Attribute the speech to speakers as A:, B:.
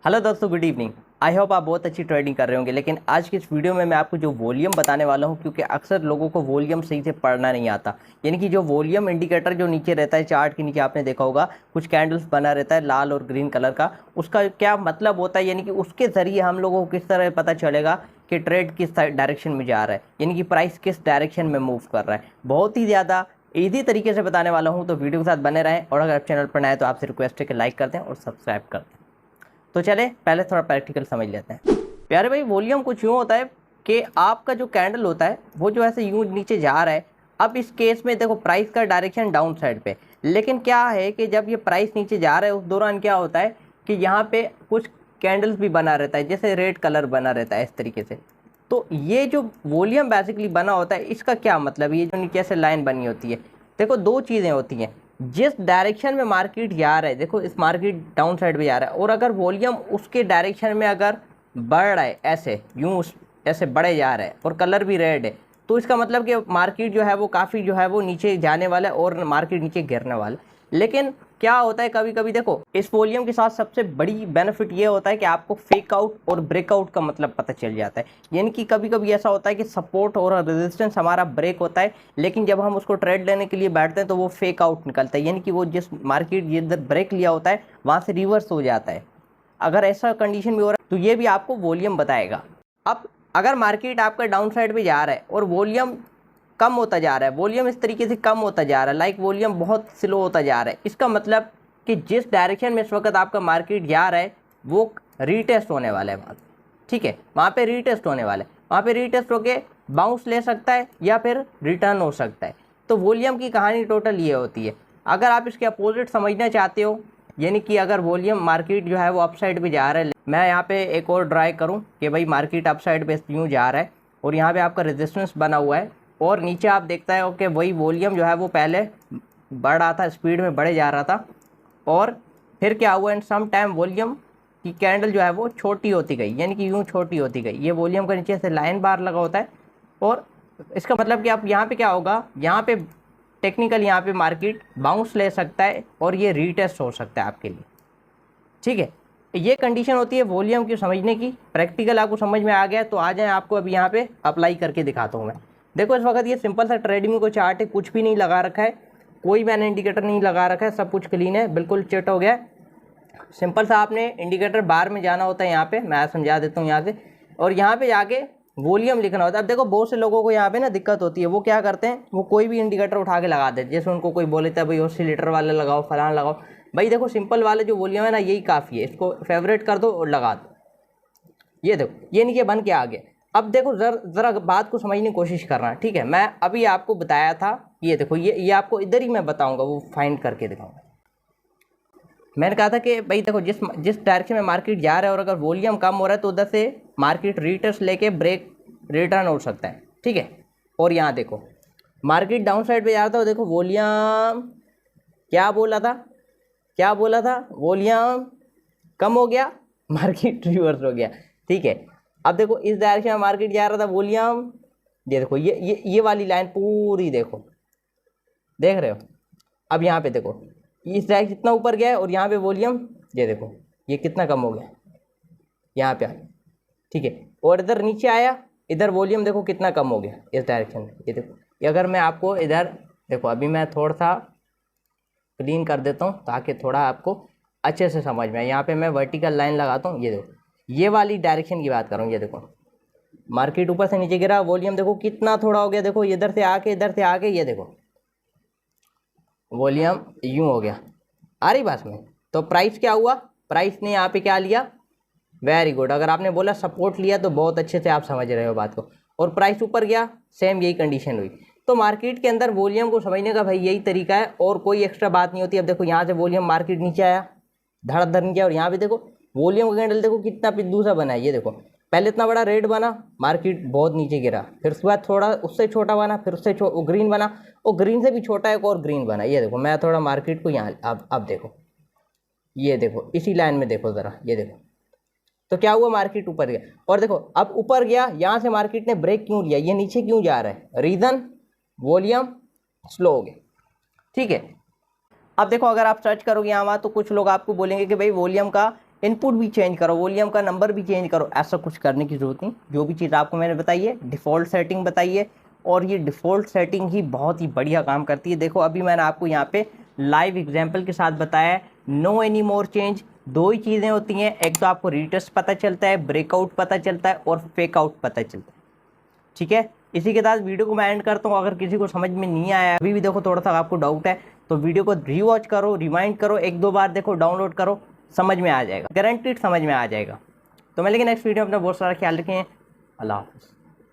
A: Hello दोस्तों, good evening. I hope आप बहुत अच्छी ट्रेडिंग कर रहे होंगे। लेकिन आज की इस वीडियो में मैं आपको जो वॉल्यूम बताने वाला हूं, क्योंकि अक्सर लोगों को वॉल्यूम सही से पढ़ना नहीं आता। यानी कि जो वॉल्यूम इंडिकेटर जो नीचे रहता है, चार्ट के नीचे आपने देखा होगा कुछ कैंडल्स बना रहता है लाल और ग्रीन कलर का, उसका क्या मतलब होता है, यानी कि उसके ज़रिए हम लोगों को किस तरह पता चलेगा कि ट्रेड किस डायरेक्शन में जा रहा है, यानी कि प्राइस किस डायरेक्शन में मूव कर रहा है। बहुत ही ज़्यादा ईजी तरीके से बताने वाला हूँ, तो वीडियो के साथ बने रहें। और अगर आप चैनल पर नए तो आपसे रिक्वेस्ट है कि लाइक कर दें और सब्सक्राइब कर दें। तो चले पहले थोड़ा प्रैक्टिकल समझ लेते हैं। प्यारे भाई, वॉल्यूम कुछ यूँ होता है कि आपका जो कैंडल होता है वो जो ऐसे यूँ नीचे जा रहा है। अब इस केस में देखो प्राइस का डायरेक्शन डाउन साइड पे, लेकिन क्या है कि जब ये प्राइस नीचे जा रहा है उस दौरान क्या होता है कि यहाँ पे कुछ कैंडल्स भी बना रहता है, जैसे रेड कलर बना रहता है इस तरीके से। तो ये जो वॉल्यूम बेसिकली बना होता है, इसका क्या मतलब, ये जो नीचे से लाइन बनी होती है, देखो दो चीज़ें होती हैं। जिस डायरेक्शन में मार्केट जा रहा है, देखो इस मार्केट डाउन साइड पे जा रहा है, और अगर वॉल्यूम उसके डायरेक्शन में अगर बढ़ रहा है, ऐसे यूँ ऐसे बढ़े जा रहा है और कलर भी रेड है, तो इसका मतलब कि मार्केट जो है वो काफ़ी जो है वो नीचे जाने वाला है और मार्केट नीचे गिरने वाला है। लेकिन क्या होता है, कभी कभी देखो इस वॉल्यूम के साथ सबसे बड़ी बेनिफिट ये होता है कि आपको फेक आउट और ब्रेकआउट का मतलब पता चल जाता है। यानी कि कभी कभी ऐसा होता है कि सपोर्ट और रेजिस्टेंस हमारा ब्रेक होता है, लेकिन जब हम उसको ट्रेड लेने के लिए बैठते हैं तो वो फेक आउट निकलता है, यानी कि वो जिस मार्केट जिधर ब्रेक लिया होता है वहाँ से रिवर्स हो जाता है। अगर ऐसा कंडीशन भी हो रहा है तो ये भी आपको वॉल्यूम बताएगा। अब अगर मार्केट आपका डाउन साइड पे जा रहा है और वॉल्यूम कम होता जा रहा है, वॉल्यूम इस तरीके से कम होता जा रहा है, लाइक वॉल्यूम बहुत स्लो होता जा रहा है, इसका मतलब कि जिस डायरेक्शन में इस वक्त आपका मार्केट जा रहा है वो रीटेस्ट होने वाला है। बात ठीक है, वहाँ पे रीटेस्ट होने वाला है, वहाँ पे रीटेस्ट होके बाउंस ले सकता है या फिर रिटर्न हो सकता है। तो वॉल्यूम की कहानी टोटल ये होती है। अगर आप इसके अपोजिट समझना चाहते हो, यानी कि अगर वॉल्यूम मार्केट जो है वो अपसाइड पे जा रहा है, मैं यहाँ पे एक और ड्राई करूँ कि भाई मार्केट अपसाइड पे यूँ जा रहा है और यहाँ पे आपका रेजिस्टेंस बना हुआ है और नीचे आप देखता है कि वही वॉल्यूम जो है वो पहले बढ़ रहा था, स्पीड में बढ़े जा रहा था, और फिर क्या हुआ, इन सम टाइम वॉल्यूम की कैंडल जो है वो छोटी होती गई, यानी कि यूँ छोटी होती गई। ये वॉल्यूम का नीचे से लाइन बार लगा होता है, और इसका मतलब कि आप यहाँ पे क्या होगा, यहाँ पे टेक्निकल यहाँ पे मार्केट बाउंस ले सकता है और ये रीटेस्ट हो सकता है आपके लिए। ठीक है, ये कंडीशन होती है वॉल्यूम की समझने की। प्रैक्टिकल आपको समझ में आ गया तो आ जाए, आपको अभी यहाँ पे अप्लाई करके दिखाता हूँ मैं। देखो इस वक्त ये सिंपल सा ट्रेडिंग को चार्ट है, कुछ भी नहीं लगा रखा है, कोई मैंने इंडिकेटर नहीं लगा रखा है, सब कुछ क्लीन है, बिल्कुल चिट हो गया है। सिंपल सा आपने इंडिकेटर बार में जाना होता है, यहाँ पे मैं समझा देता हूँ यहाँ से, और यहाँ पे जाके वॉल्यूम लिखना होता है। अब देखो बहुत से लोगों को यहाँ पे ना दिक्कत होती है, वो क्या करते हैं, वो कोई भी इंडिकेटर उठा के लगा देते, जैसे उनको कोई बोले था भाई ऑसिलेटर वाला लगाओ, फलाना लगाओ। भाई देखो सिंपल वाले जो वॉल्यूम है ना, यही काफ़ी है, इसको फेवरेट कर दो और लगा दो। ये देखो ये नीचे बन के आ गया। अब देखो ज़रा बात को समझने की कोशिश करना, ठीक है। मैं अभी आपको बताया था, ये देखो ये आपको इधर ही मैं बताऊँगा, वो फाइंड करके दिखाऊँगा। मैंने कहा था कि भाई देखो जिस जिस डायरेक्शन में मार्केट जा रहा है और अगर वॉल्यूम कम हो रहा है तो उधर से मार्केट रीटेस्ट लेके ब्रेक रिटर्न हो सकता है, ठीक है। और यहाँ देखो मार्केट डाउन साइड पे जा रहा था, देखो वॉल्यूम क्या बोला था, क्या बोला था, वॉल्यूम कम हो गया, मार्केट रिवर्स हो गया, ठीक है। अब देखो इस डायरेक्शन में मार्केट जा रहा था, वॉल्यूम ये देखो ये वाली लाइन पूरी देखो, देख रहे हो। अब यहाँ पे देखो इस डायरेक्शन कितना ऊपर गया है और यहाँ पे वॉल्यूम ये देखो ये कितना कम हो गया, यहाँ पे आ गया, ठीक है। और इधर नीचे आया, इधर वॉल्यूम देखो कितना कम हो गया इस डायरेक्शन में, ये देखो। ये अगर मैं आपको इधर देखो, अभी मैं थोड़ा सा क्लीन कर देता हूँ ताकि थोड़ा आपको अच्छे से समझ में आए। यहाँ पे मैं वर्टिकल लाइन लगाता हूँ, ये देखो ये वाली डायरेक्शन की बात कर रहा हूँ। ये देखो मार्केट ऊपर से नीचे गिरा, वॉल्यूम देखो कितना थोड़ा हो गया, देखो इधर से आके ये देखो वॉल्यूम यूँ हो गया, आ रही बात में। तो प्राइस क्या हुआ, प्राइस ने यहाँ पे क्या लिया, वेरी गुड। अगर आपने बोला सपोर्ट लिया तो बहुत अच्छे से आप समझ रहे हो बात को, और प्राइस ऊपर गया, सेम यही कंडीशन हुई। तो मार्केट के अंदर वॉल्यूम को समझने का भाई यही तरीका है, और कोई एक्स्ट्रा बात नहीं होती। अब देखो यहाँ से वॉल्यूम मार्केट नीचे आया, धड़धड़ नीचे, और यहाँ पे देखो वॉल्यूम का कैंडल देखो कितना पिद्दू सा बना है। ये देखो पहले इतना बड़ा रेड बना, मार्केट बहुत नीचे गिरा, फिर उसके बाद थोड़ा उससे छोटा बना, फिर उससे ग्रीन बना, और ग्रीन से भी छोटा एक और ग्रीन बना। ये देखो मैं थोड़ा मार्केट को यहाँ अब देखो, ये देखो इसी लाइन में देखो ज़रा, ये देखो। तो क्या हुआ, मार्केट ऊपर गया, और देखो अब ऊपर गया, यहाँ से मार्केट ने ब्रेक क्यों लिया, ये नीचे क्यों जा रहा है, रीज़न वॉल्यूम स्लो हो गया, ठीक है। अब देखो अगर आप सर्च करोगे यहाँ वहाँ तो कुछ लोग आपको बोलेंगे कि भाई वॉल्यूम का इनपुट भी चेंज करो, वॉल्यूम का नंबर भी चेंज करो, ऐसा कुछ करने की ज़रूरत नहीं। जो भी चीज़ आपको मैंने बताई है डिफ़ॉल्ट सेटिंग बताई है, और ये डिफ़ॉल्ट सेटिंग ही बहुत ही बढ़िया काम करती है। देखो अभी मैंने आपको यहाँ पे लाइव एग्जांपल के साथ बताया है, नो एनी मोर चेंज। दो ही चीज़ें होती हैं, एक तो आपको रीटेस्ट पता चलता है, ब्रेकआउट पता चलता है, और फेक आउट पता चलता है। ठीक है, इसी के साथ वीडियो को मैं एंड करता हूँ। अगर किसी को समझ में नहीं आया अभी भी देखो थोड़ा सा आपको डाउट है तो वीडियो को रीवॉच करो, रिमाइंड करो, एक दो बार देखो, डाउनलोड करो, समझ में आ जाएगा, गारंटीड समझ में आ जाएगा। तो मैं लेकिन नेक्स्ट वीडियो में अपना बहुत सारा ख्याल रखें। अल्लाह हाफ़िज़।